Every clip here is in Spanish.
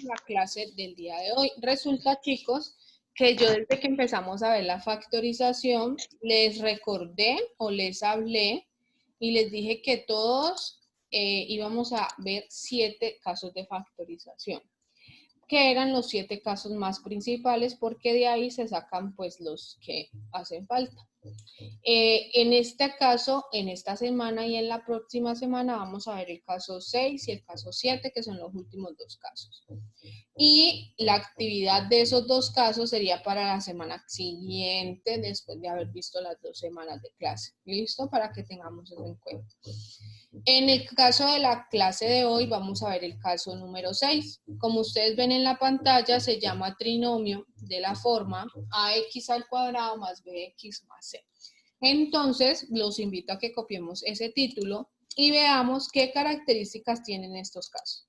la clase del día de hoy. Resulta, chicos, que yo desde que empezamos a ver la factorización, les recordé o les hablé y les dije que todos íbamos a ver 7 casos de factorización, que eran los 7 casos más principales, porque de ahí se sacan pues los que hacen falta. En este caso, en esta semana y en la próxima semana vamos a ver el caso 6 y el caso 7, que son los últimos 2 casos. Y la actividad de esos 2 casos sería para la semana siguiente, después de haber visto las 2 semanas de clase. ¿Listo? Para que tengamos eso en cuenta. En el caso de la clase de hoy vamos a ver el caso número 6. Como ustedes ven en la pantalla, se llama trinomio de la forma ax al cuadrado más bx más c. Entonces, los invito a que copiemos ese título y veamos qué características tienen estos casos.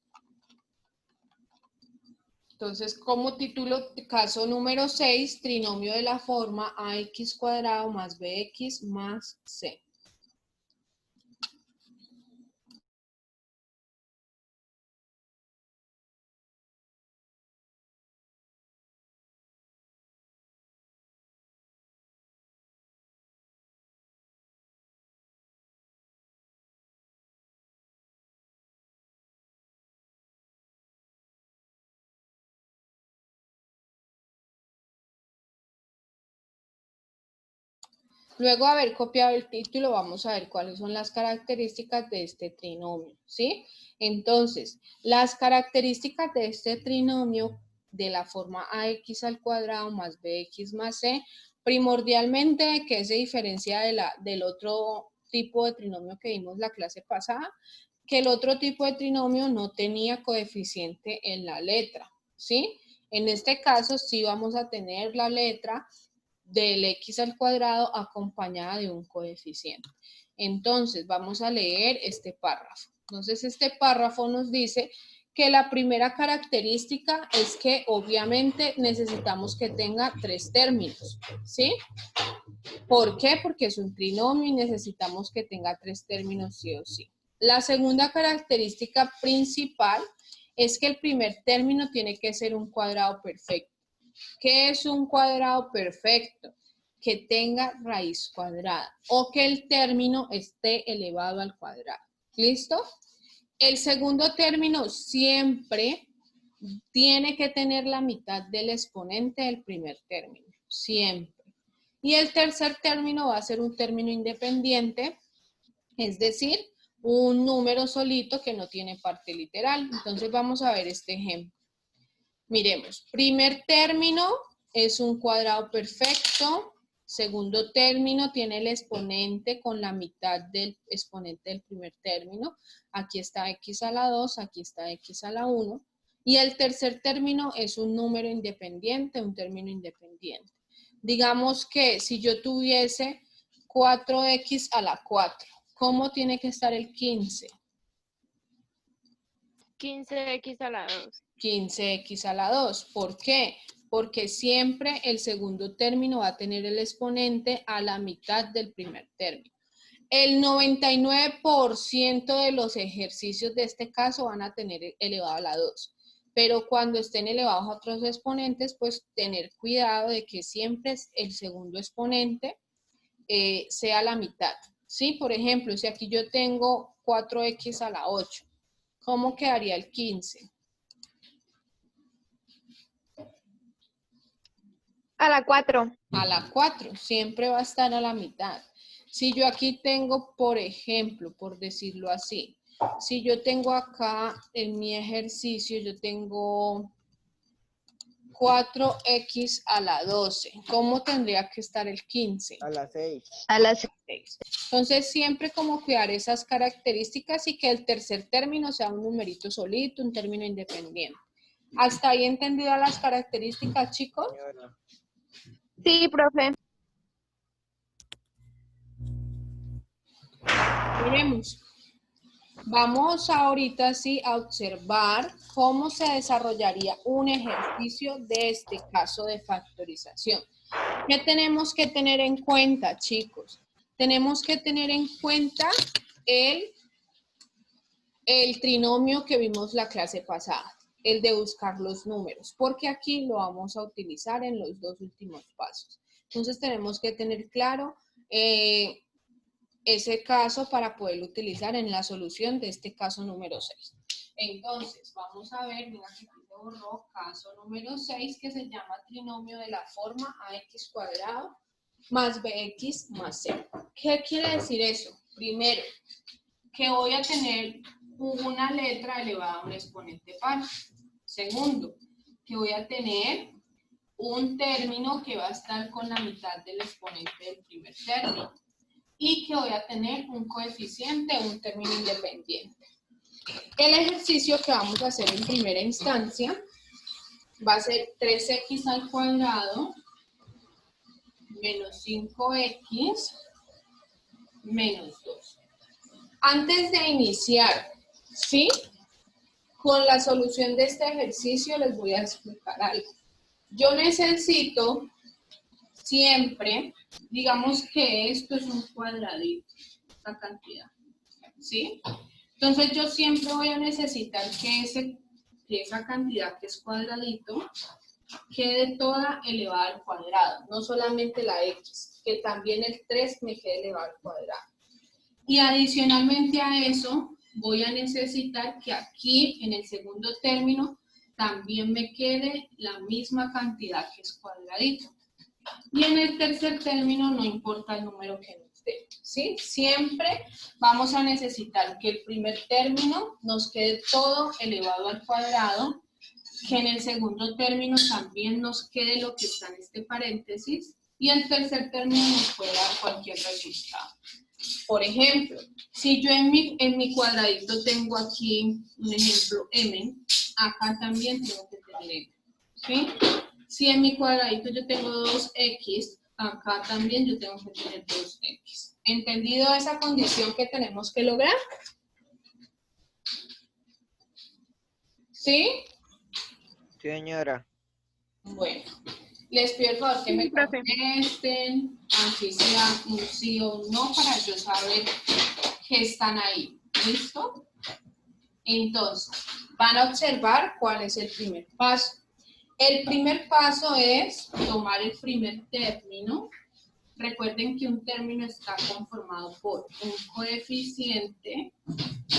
Entonces, como título, caso número 6, trinomio de la forma ax cuadrado más bx más c. Luego de haber copiado el título, vamos a ver cuáles son las características de este trinomio, ¿sí? Entonces, las características de este trinomio de la forma ax al cuadrado más bx más c, primordialmente, ¿qué se diferencia del otro tipo de trinomio que vimos la clase pasada? Que el otro tipo de trinomio no tenía coeficiente en la letra, ¿sí? En este caso, sí vamos a tener la letra del x al cuadrado acompañada de un coeficiente. Entonces, vamos a leer este párrafo. Entonces, este párrafo nos dice que la primera característica es que obviamente necesitamos que tenga 3 términos, ¿sí? ¿Por qué? Porque es un trinomio y necesitamos que tenga 3 términos sí o sí. La segunda característica principal es que el primer término tiene que ser un cuadrado perfecto. ¿Qué es un cuadrado perfecto? Que tenga raíz cuadrada o que el término esté elevado al cuadrado. ¿Listo? El segundo término siempre tiene que tener la mitad del exponente del primer término. Siempre. Y el tercer término va a ser un término independiente, es decir, un número solito que no tiene parte literal. Entonces vamos a ver este ejemplo. Miremos, primer término es un cuadrado perfecto. Segundo término tiene el exponente con la mitad del exponente del primer término. Aquí está x a la 2, aquí está x a la 1. Y el tercer término es un número independiente, un término independiente. Digamos que si yo tuviese 4x a la 4, ¿cómo tiene que estar el 15? 15x a la 2. 15x a la 2. ¿Por qué? Porque siempre el segundo término va a tener el exponente a la mitad del primer término. El 99% de los ejercicios de este caso van a tener elevado a la 2. Pero cuando estén elevados a otros exponentes, pues tener cuidado de que siempre el segundo exponente sea la mitad. ¿Sí? Por ejemplo, si aquí yo tengo 4x a la 8, ¿cómo quedaría el 15? A la 4. A la 4, siempre va a estar a la mitad. Si yo aquí tengo, por ejemplo, por decirlo así, si yo tengo acá en mi ejercicio, yo tengo 4x a la 12, ¿cómo tendría que estar el 15? A las 6. A las 6. Entonces, siempre como cuidar esas características y que el tercer término sea un numerito solito, un término independiente. ¿Hasta ahí entendidas las características, chicos? Sí, profe. Miremos. Vamos ahorita sí a observar cómo se desarrollaría un ejercicio de este caso de factorización. ¿Qué tenemos que tener en cuenta, chicos? Tenemos que tener en cuenta el trinomio que vimos la clase pasada. el de buscar los números, porque aquí lo vamos a utilizar en los dos últimos pasos. Entonces tenemos que tener claro ese caso para poderlo utilizar en la solución de este caso número 6. Entonces, vamos a ver, mira que aquí se borró caso número 6, que se llama trinomio de la forma ax cuadrado más bx más c. ¿Qué quiere decir eso? Primero, que voy a tener una letra elevada a un exponente par. Segundo, que voy a tener un término que va a estar con la mitad del exponente del primer término. Y que voy a tener un coeficiente, un término independiente. El ejercicio que vamos a hacer en primera instancia va a ser 3x al cuadrado menos 5x menos 2. Antes de iniciar, ¿sí?, con la solución de este ejercicio les voy a explicar algo. Yo necesito siempre, digamos que esto es un cuadradito, esta cantidad, ¿sí? Entonces yo siempre voy a necesitar que esa cantidad que es cuadradito quede toda elevada al cuadrado, no solamente la x, que también el 3 me quede elevado al cuadrado. Y adicionalmente a eso, voy a necesitar que aquí, en el segundo término, también me quede la misma cantidad que es cuadradito. Y en el tercer término no importa el número que nos dé, ¿sí? Siempre vamos a necesitar que el primer término nos quede todo elevado al cuadrado, que en el segundo término también nos quede lo que está en este paréntesis, y el tercer término nos puede dar cualquier resultado. Por ejemplo, si yo en mi cuadradito tengo aquí un ejemplo m, acá también tengo que tener m, ¿sí? Si en mi cuadradito yo tengo 2x, acá también yo tengo que tener 2x. ¿Entendido esa condición que tenemos que lograr? ¿Sí? Señora. Bueno, les pido el favor que me profe. contesten, así sea un sí o un no, para yo saber que están ahí. ¿Listo? Entonces, van a observar cuál es el primer paso. El primer paso es tomar el primer término. Recuerden que un término está conformado por un coeficiente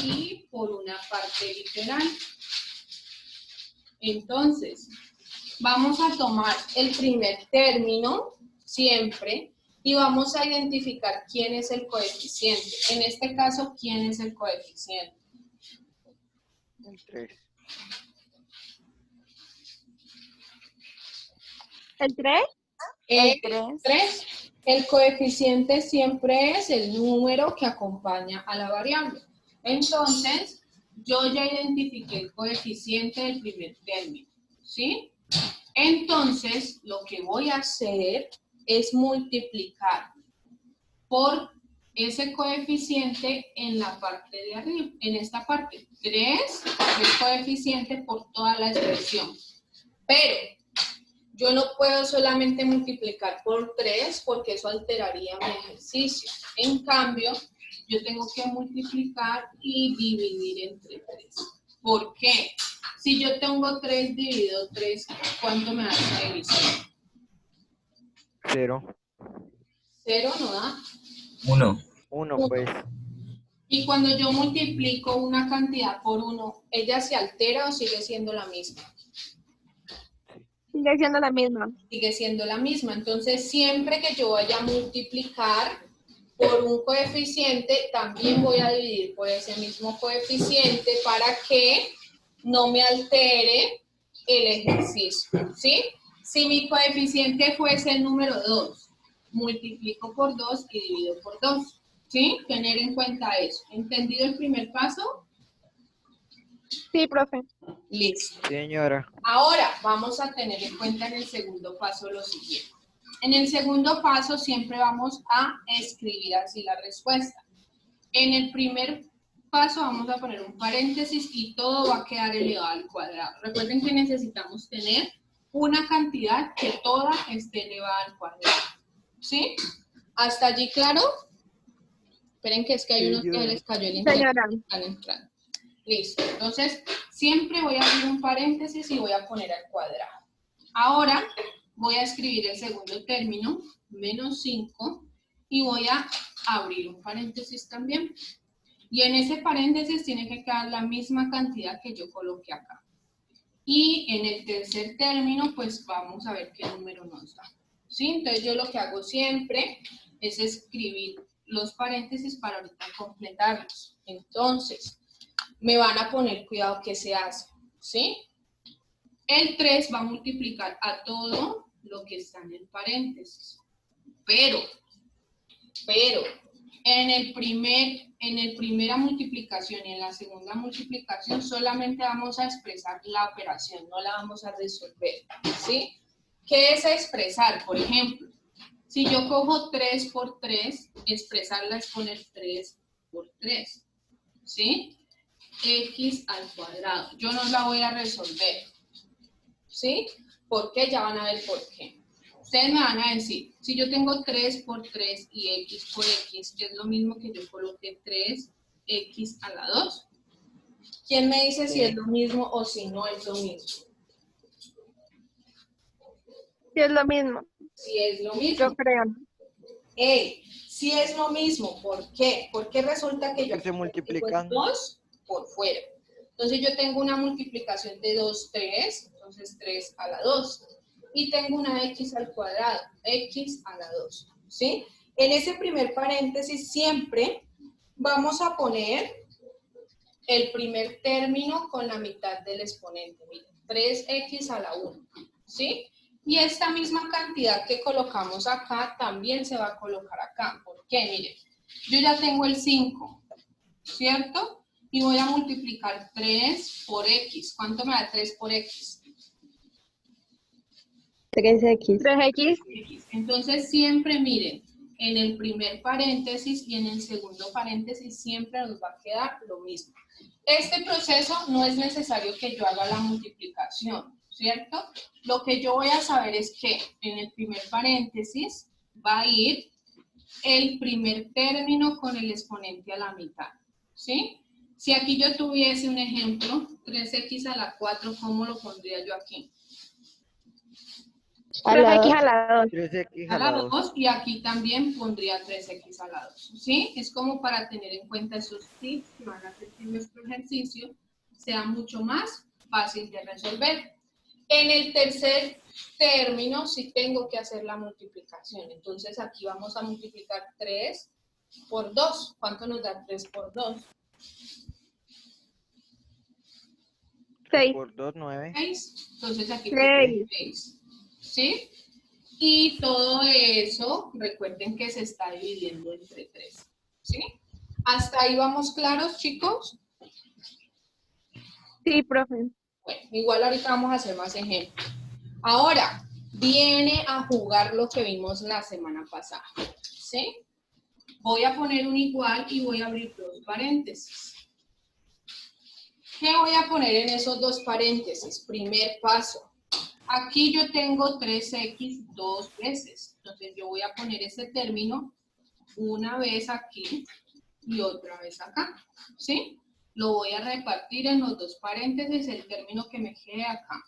y por una parte literal. Entonces, vamos a tomar el primer término siempre y vamos a identificar quién es el coeficiente. En este caso, ¿quién es el coeficiente? El 3. ¿El 3? El 3. El coeficiente siempre es el número que acompaña a la variable. Entonces, yo ya identifiqué el coeficiente del primer término, ¿sí? Entonces, lo que voy a hacer es multiplicar por ese coeficiente en la parte de arriba, en esta parte. 3 el coeficiente por toda la expresión. Pero yo no puedo solamente multiplicar por 3 porque eso alteraría mi ejercicio. En cambio, yo tengo que multiplicar y dividir entre 3. ¿Por qué? Si yo tengo 3 dividido 3, ¿cuánto me da esta división? 0. 0 no da. 1. 1, pues. Y cuando yo multiplico una cantidad por 1, ¿ella se altera o sigue siendo la misma? Sigue siendo la misma. Sigue siendo la misma. Entonces, siempre que yo vaya a multiplicar por un coeficiente, también voy a dividir por ese mismo coeficiente para que no me altere el ejercicio, ¿sí? Si mi coeficiente fuese el número 2, multiplico por 2 y divido por 2, ¿sí? Tener en cuenta eso. ¿Entendido el primer paso? Sí, profe. Listo. Señora. Ahora vamos a tener en cuenta en el segundo paso lo siguiente. En el segundo paso siempre vamos a escribir así la respuesta. En el primer paso vamos a poner un paréntesis y todo va a quedar elevado al cuadrado. Recuerden que necesitamos tener una cantidad que toda esté elevada al cuadrado. ¿Sí? ¿Hasta allí claro? Esperen que es que hay unos que les cayó el internet. Señora. Están entrando. Listo. Entonces, siempre voy a abrir un paréntesis y voy a poner al cuadrado. Ahora voy a escribir el segundo término, menos 5, y voy a abrir un paréntesis también. Y en ese paréntesis tiene que quedar la misma cantidad que yo coloqué acá. Y en el tercer término, pues vamos a ver qué número nos da. ¿Sí? Entonces yo lo que hago siempre es escribir los paréntesis para ahorita completarlos. Entonces, me van a poner cuidado que se hace. ¿Sí? El 3 va a multiplicar a todo lo que está en el paréntesis. Pero, en primera multiplicación y en la segunda multiplicación solamente vamos a expresar la operación, no la vamos a resolver, ¿sí? ¿Qué es expresar? Por ejemplo, si yo cojo 3 por 3, expresarla es poner 3 por 3, ¿sí? X al cuadrado. Yo no la voy a resolver, ¿sí? ¿Por qué? Ya van a ver por qué. Ustedes me van a decir, si yo tengo 3 por 3 y X por X, es lo mismo que yo coloqué 3X a la 2. ¿Quién me dice si es lo mismo o si no es lo mismo? Sí, es lo mismo. Si es lo mismo. Yo creo. Si es lo mismo, ¿por qué? Porque resulta que yo Se multiplican. 2 por fuera. Entonces yo tengo una multiplicación de 2, 3, entonces 3 a la 2. Y tengo una X al cuadrado, X a la 2, ¿sí? En ese primer paréntesis siempre vamos a poner el primer término con la mitad del exponente. Miren, 3X a la 1, ¿sí? Y esta misma cantidad que colocamos acá también se va a colocar acá. ¿Por qué? Miren, yo ya tengo el 5, ¿cierto? Y voy a multiplicar 3 por X. ¿Cuánto me da 3 por X? 3X. 3X. Entonces siempre miren, en el primer paréntesis y en el segundo paréntesis siempre nos va a quedar lo mismo. Este proceso no es necesario que yo haga la multiplicación, ¿cierto? Lo que yo voy a saber es que en el primer paréntesis va a ir el primer término con el exponente a la mitad, ¿sí? Si aquí yo tuviese un ejemplo, 3X a la 4, ¿cómo lo pondría yo aquí? 3X a la 2. 3X A la 2 y aquí también pondría 3X a la 2, ¿sí? Es como para tener en cuenta esos tips que van a hacer que nuestro ejercicio sea mucho más fácil de resolver. En el tercer término sí tengo que hacer la multiplicación, entonces aquí vamos a multiplicar 3 por 2. ¿Cuánto nos da 3 por 2? 6. Por 2, 9. 6. Entonces aquí 6. 6, ¿sí? Y todo eso, recuerden que se está dividiendo entre 3, ¿sí? ¿Hasta ahí vamos claros, chicos? Sí, profe. Bueno, igual ahorita vamos a hacer más ejemplos. Ahora, viene a jugar lo que vimos la semana pasada, ¿sí? Voy a poner un igual y voy a abrir 2 paréntesis. ¿Qué voy a poner en esos 2 paréntesis? Primer paso. Aquí yo tengo 3X 2 veces. Entonces yo voy a poner ese término una vez aquí y otra vez acá, ¿sí? Lo voy a repartir en los 2 paréntesis, el término que me quede acá.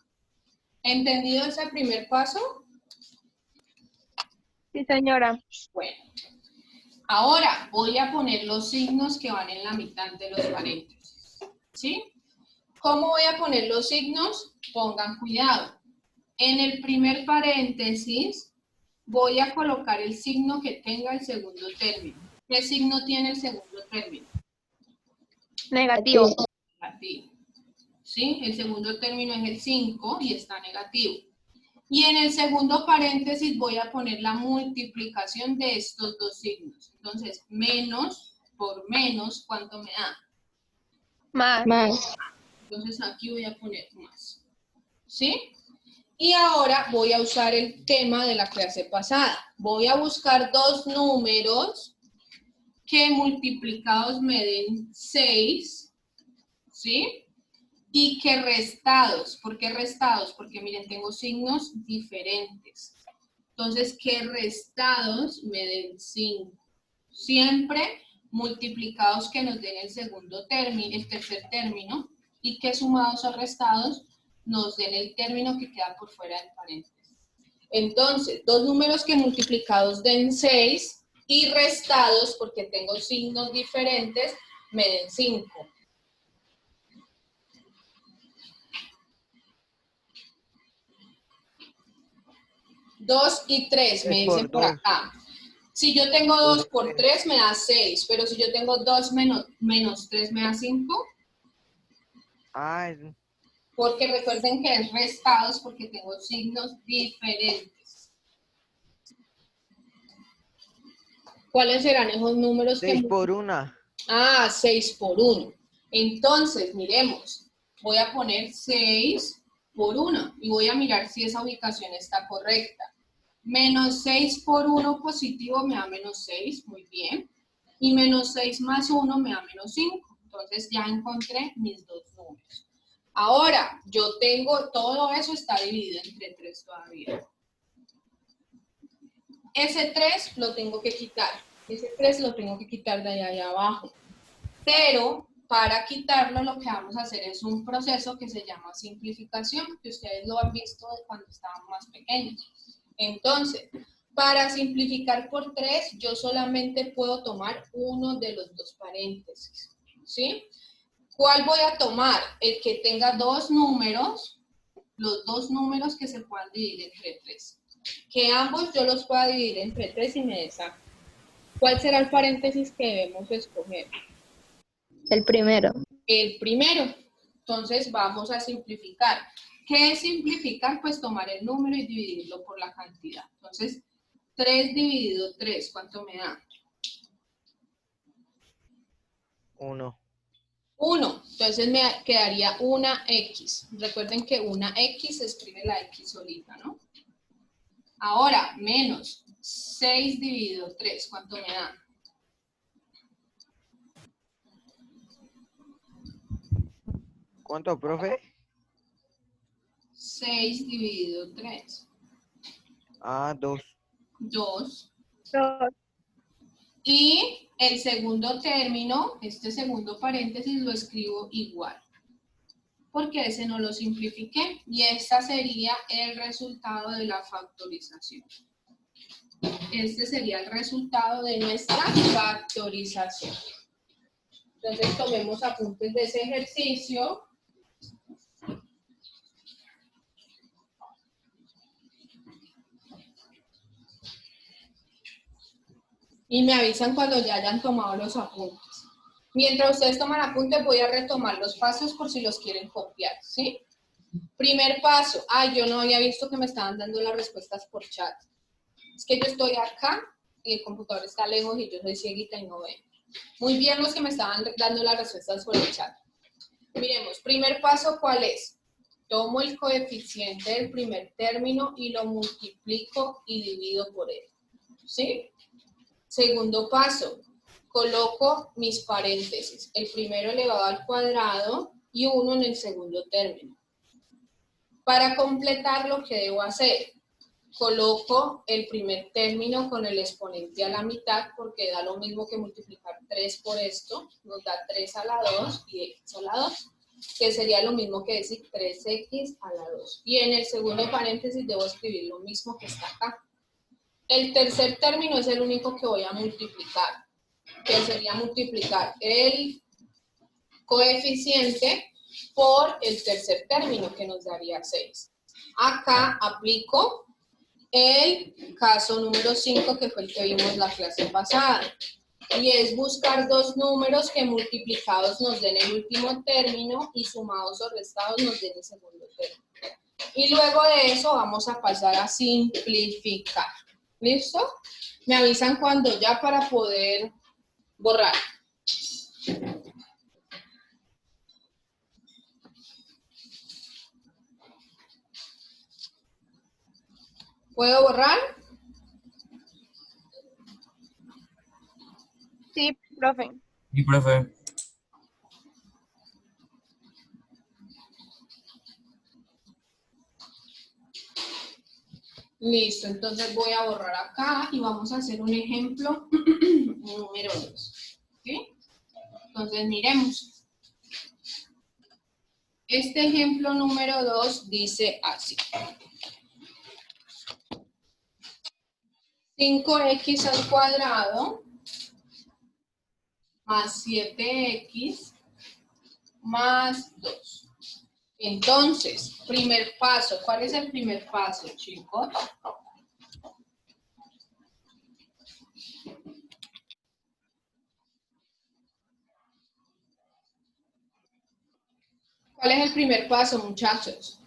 ¿Entendido ese primer paso? Sí, señora. Bueno. Ahora voy a poner los signos que van en la mitad de los paréntesis, ¿sí? ¿Cómo voy a poner los signos? Pongan cuidado. En el primer paréntesis voy a colocar el signo que tenga el segundo término. ¿Qué signo tiene el segundo término? Negativo. Negativo. ¿Sí? El segundo término es el 5 y está negativo. Y en el segundo paréntesis voy a poner la multiplicación de estos 2 signos. Entonces, menos por menos, ¿cuánto me da? Más. Entonces aquí voy a poner más. ¿Sí? Y ahora voy a usar el tema de la clase pasada. Voy a buscar 2 números que multiplicados me den 6, ¿sí? Y que restados. ¿Por qué restados? Porque miren, tengo signos diferentes. Entonces, que restados me den 5. Siempre multiplicados que nos den el segundo término, el tercer término, y que sumados o restados nos den el término que queda por fuera del paréntesis. Entonces, dos números que multiplicados den 6 y restados, porque tengo signos diferentes, me den 5. Dos y 3 me dicen por acá. Si yo tengo 2 por 3 me da 6, pero si yo tengo 2 menos 3 me da 5. Ah, Porque recuerden que es restados porque tengo signos diferentes. ¿Cuáles serán esos números? 6 por 1. Ah, 6 por 1. Entonces, miremos. Voy a poner 6 por 1 y voy a mirar si esa ubicación está correcta. Menos 6 por 1 positivo me da menos 6, muy bien. Y menos 6 más 1 me da menos 5. Entonces ya encontré mis dos números. Ahora, yo tengo, todo eso está dividido entre 3 todavía. Ese 3 lo tengo que quitar. Ese 3 lo tengo que quitar de allá abajo. Pero para quitarlo lo que vamos a hacer es un proceso que se llama simplificación, que ustedes lo han visto cuando estaban más pequeños. Entonces, para simplificar por 3, yo solamente puedo tomar uno de los dos paréntesis, ¿sí? ¿Cuál voy a tomar? El que tenga dos números, los dos números que se puedan dividir entre 3. Que ambos yo los pueda dividir entre 3 y me deshaga. ¿Cuál será el paréntesis que debemos escoger? El primero. El primero. Entonces vamos a simplificar. ¿Qué es simplificar? Pues tomar el número y dividirlo por la cantidad. Entonces, 3 dividido 3, ¿cuánto me da? 1. 1. Entonces me quedaría una X. Recuerden que una X se escribe la X solita, ¿no? Ahora, menos 6 dividido 3, ¿cuánto me da? ¿Cuánto, profe? 6 dividido 3. Ah, 2. 2. 2. Y el segundo término, este segundo paréntesis, lo escribo igual. Porque ese no lo simplifiqué. Y este sería el resultado de la factorización. Este sería el resultado de nuestra factorización. Entonces tomemos apuntes de ese ejercicio. Y me avisan cuando ya hayan tomado los apuntes. Mientras ustedes toman apuntes, voy a retomar los pasos por si los quieren copiar, ¿sí? Primer paso. Yo no había visto que me estaban dando las respuestas por chat. Es que yo estoy acá y el computador está lejos y yo soy cieguita y no veo. Muy bien los que me estaban dando las respuestas por el chat. Miremos, primer paso, ¿cuál es? Tomo el coeficiente del primer término y lo multiplico y divido por él, ¿sí? Segundo paso, coloco mis paréntesis, el primero elevado al cuadrado y 1 en el segundo término. Para completar, lo que debo hacer, coloco el primer término con el exponente a la mitad, porque da lo mismo que multiplicar 3 por esto, nos da 3 a la 2 y x a la 2, que sería lo mismo que decir 3x a la 2. Y en el segundo paréntesis debo escribir lo mismo que está acá. El tercer término es el único que voy a multiplicar, que sería multiplicar el coeficiente por el tercer término, que nos daría 6. Acá aplico el caso número 5, que fue el que vimos la clase pasada. Y es buscar dos números que multiplicados nos den el último término y sumados o restados nos den el segundo término. Y luego de eso vamos a pasar a simplificar. ¿Listo? Me avisan cuando ya para poder borrar. ¿Puedo borrar? Sí, profe. Sí, profe. Listo, entonces voy a borrar acá y vamos a hacer un ejemplo número 2. Entonces, miremos. Este ejemplo número 2 dice así. 5x al cuadrado más 7x más 2. Entonces, primer paso. ¿Cuál es el primer paso, chicos? ¿Cuál es el primer paso, muchachos?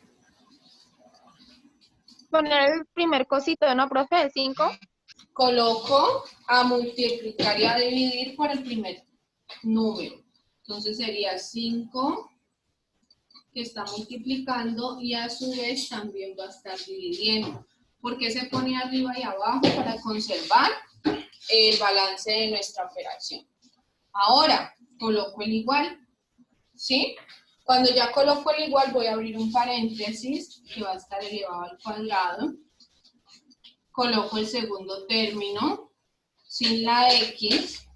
Poner el primer cosito, ¿no, profe? De 5. Coloco a multiplicar y a dividir por el primer número. Entonces sería 5 que está multiplicando y a su vez también va a estar dividiendo. ¿Por qué se pone arriba y abajo? Para conservar el balance de nuestra operación. Ahora, coloco el igual, ¿sí? Cuando ya coloco el igual voy a abrir un paréntesis que va a estar elevado al cuadrado. Coloco el segundo término sin la X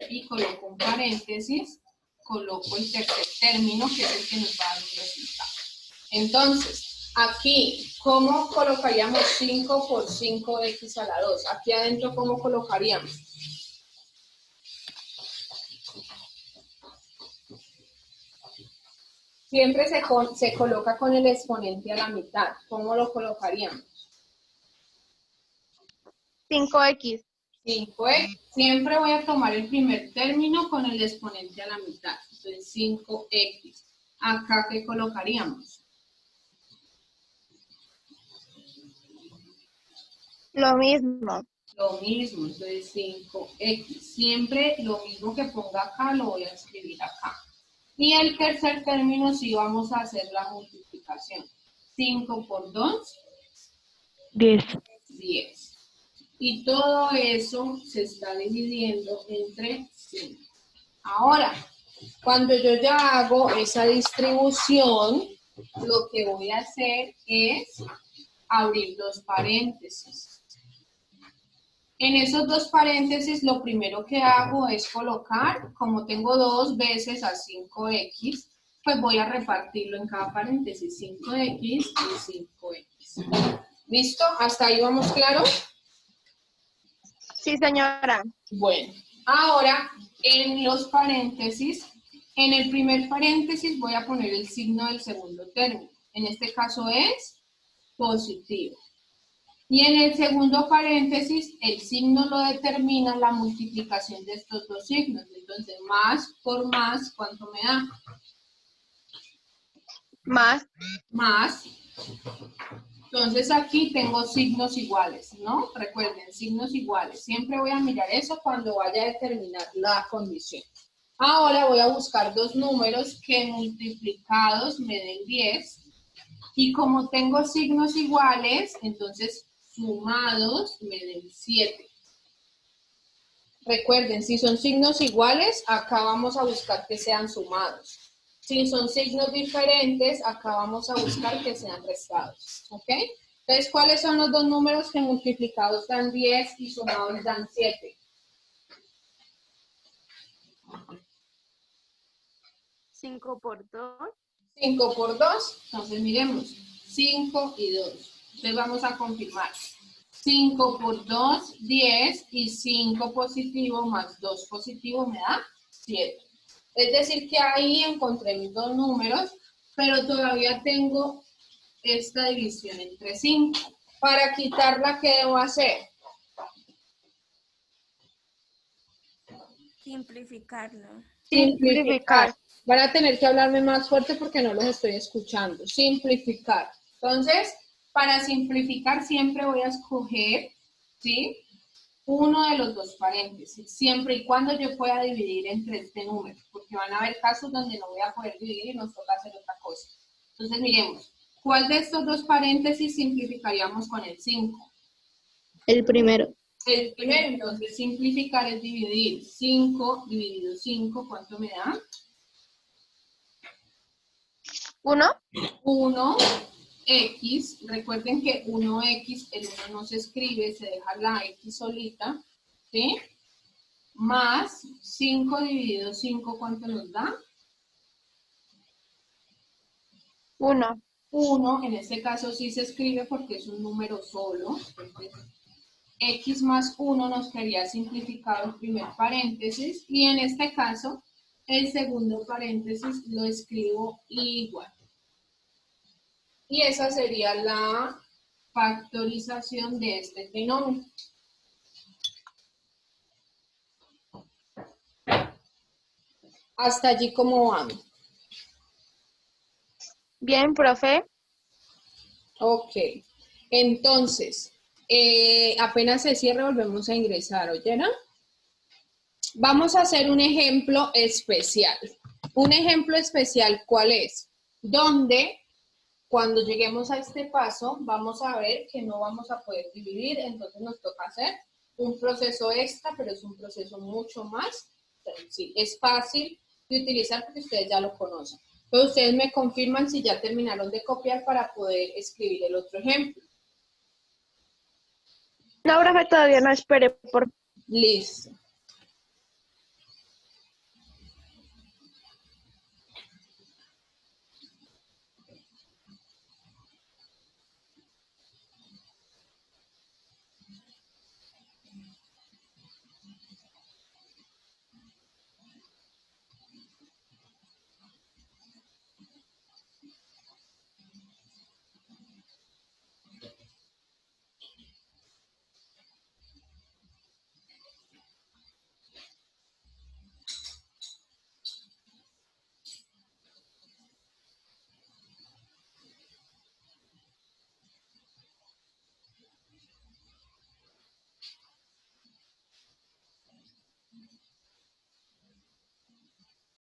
y coloco un paréntesis, coloco el tercer término que es el que nos va a dar un resultado. Entonces, aquí, ¿cómo colocaríamos 5 por 5x a la 2? Aquí adentro, ¿cómo colocaríamos? Siempre se coloca con el exponente a la mitad. ¿Cómo lo colocaríamos? 5x. 5x. Siempre voy a tomar el primer término con el exponente a la mitad. Entonces, 5x. Acá, ¿qué colocaríamos? Lo mismo. Lo mismo, entonces 5x. Siempre lo mismo que ponga acá, lo voy a escribir acá. Y el tercer término sí vamos a hacer la multiplicación. 5 por 2, 10. 10. Y todo eso se está dividiendo entre 5. Ahora, cuando yo ya hago esa distribución, lo que voy a hacer es abrir dos paréntesis. En esos dos paréntesis, lo primero que hago es colocar, como tengo 2 veces a 5x, pues voy a repartirlo en cada paréntesis, 5x y 5x. ¿Listo? ¿Hasta ahí vamos claro? Sí, señora. Bueno, ahora en los paréntesis, en el primer paréntesis voy a poner el signo del segundo término. En este caso es positivo. Y en el segundo paréntesis, el signo lo determina la multiplicación de estos dos signos. Entonces, más por más, ¿cuánto me da? Más. Más. Entonces, aquí tengo signos iguales, ¿no? Recuerden, signos iguales. Siempre voy a mirar eso cuando vaya a determinar la condición. Ahora voy a buscar dos números que multiplicados me den 10. Y como tengo signos iguales, entonces sumados me den 7. Recuerden, si son signos iguales, acá vamos a buscar que sean sumados. Si son signos diferentes, acá vamos a buscar que sean restados. ¿Ok? Entonces, ¿cuáles son los dos números que multiplicados dan 10 y sumados dan 7? 5 por 2. 5 por 2, entonces miremos, 5 y 2. Entonces vamos a confirmar. 5 por 2, 10 y 5 positivo más 2 positivo me da 7. Es decir que ahí encontré mis dos números, pero todavía tengo esta división entre 5. Para quitarla, ¿qué debo hacer? Simplificarlo. Simplificar. Van a tener que hablarme más fuerte porque no los estoy escuchando. Simplificar. Entonces, para simplificar siempre voy a escoger, ¿sí?, uno de los dos paréntesis, siempre y cuando yo pueda dividir entre este número, porque van a haber casos donde no voy a poder dividir y nos toca hacer otra cosa. Entonces, miremos, ¿cuál de estos dos paréntesis simplificaríamos con el 5? El primero. El primero, entonces simplificar es dividir. 5 dividido 5, ¿cuánto me da? 1. 1x, recuerden que 1x, el 1 no se escribe, se deja la x solita, ¿sí? más 5 dividido 5, ¿cuánto nos da? 1. 1, en este caso sí se escribe porque es un número solo. Entonces, x más 1 nos quedaría simplificado el primer paréntesis y en este caso el segundo paréntesis lo escribo igual. Y esa sería la factorización de este trinomio. Hasta allí, ¿cómo vamos? Bien, profe. Ok, entonces, apenas se cierre, volvemos a ingresar, ¿oyeron? Vamos a hacer un ejemplo especial. Un ejemplo especial, ¿cuál es? Donde, cuando lleguemos a este paso, vamos a ver que no vamos a poder dividir, entonces nos toca hacer un proceso extra, pero es un proceso mucho más sencillo. Es fácil de utilizar porque ustedes ya lo conocen. Entonces, ustedes me confirman si ya terminaron de copiar para poder escribir el otro ejemplo. No, profe, todavía no espere. Listo.